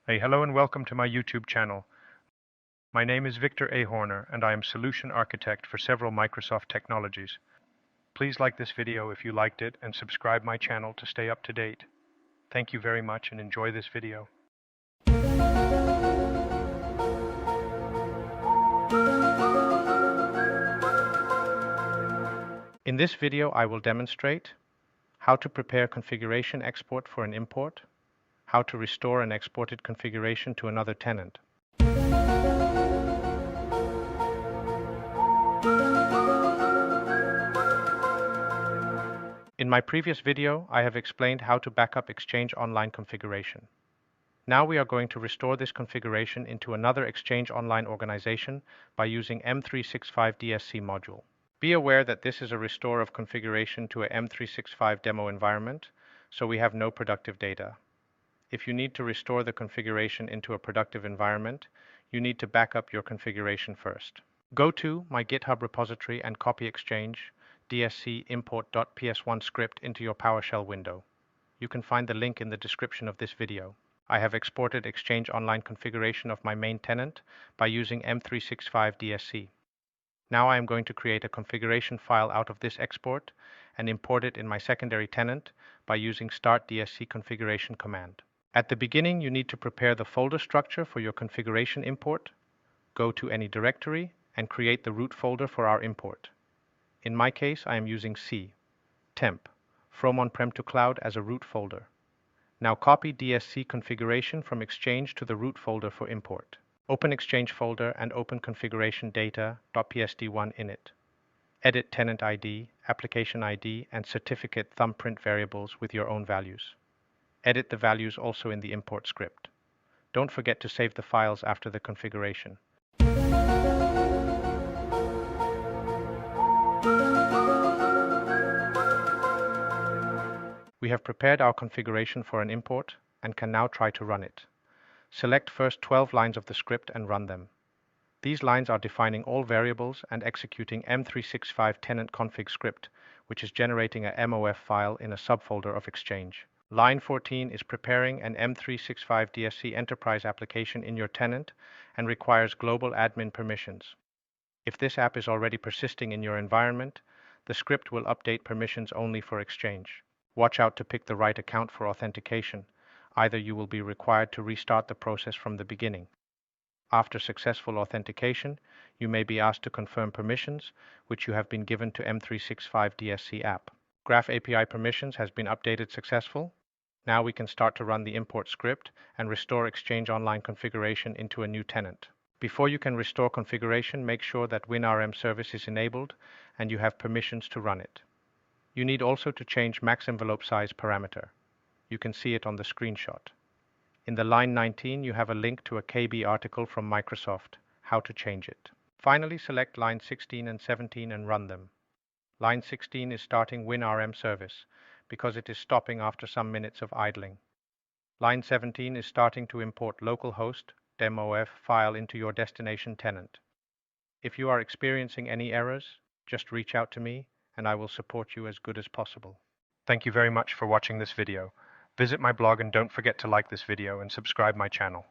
Hey, hello and welcome to my YouTube channel. My name is Victor A. Horner and I am Solution Architect for several Microsoft technologies. Please like this video if you liked it and subscribe my channel to stay up to date. Thank you very much and enjoy this video. In this video I will demonstrate how to prepare configuration export for an import, how to restore an exported configuration to another tenant. In my previous video, I have explained how to backup Exchange Online configuration. Now we are going to restore this configuration into another Exchange Online organization by using M365 DSC module. Be aware that this is a restore of configuration to a M365 demo environment, so we have no productive data. If you need to restore the configuration into a productive environment, you need to back up your configuration first. Go to my GitHub repository and copy Exchange DSC import.ps1 script into your PowerShell window. You can find the link in the description of this video. I have exported Exchange Online configuration of my main tenant by using M365 DSC. Now I am going to create a configuration file out of this export and import it in my secondary tenant by using start DSC configuration command. At the beginning, you need to prepare the folder structure for your configuration import. Go to any directory and create the root folder for our import. In my case, I am using C, temp, from on-prem to cloud as a root folder. Now copy DSC configuration from Exchange to the root folder for import. Open Exchange folder and open configuration data.psd1 init. Edit tenant ID, application ID, and certificate thumbprint variables with your own values. Edit the values also in the import script. Don't forget to save the files after the configuration. We have prepared our configuration for an import and can now try to run it. Select first 12 lines of the script and run them. These lines are defining all variables and executing M365 tenant config script, which is generating a MOF file in a subfolder of Exchange. Line 14 is preparing an M365 DSC enterprise application in your tenant and requires global admin permissions. If this app is already persisting in your environment, the script will update permissions only for Exchange. Watch out to pick the right account for authentication. Either you will be required to restart the process from the beginning. After successful authentication, you may be asked to confirm permissions, which you have been given to M365 DSC app. Graph API permissions has been updated successful. Now we can start to run the import script and restore Exchange Online configuration into a new tenant. Before you can restore configuration, make sure that WinRM service is enabled and you have permissions to run it. You need also to change max envelope size parameter. You can see it on the screenshot. In the line 19, you have a link to a KB article from Microsoft, how to change it. Finally, select line 16 and 17 and run them. Line 16 is starting WinRM service because it is stopping after some minutes of idling. Line 17 is starting to import localhost demof file into your destination tenant. If you are experiencing any errors, just reach out to me and I will support you as good as possible. Thank you very much for watching this video. Visit my blog and don't forget to like this video and subscribe my channel.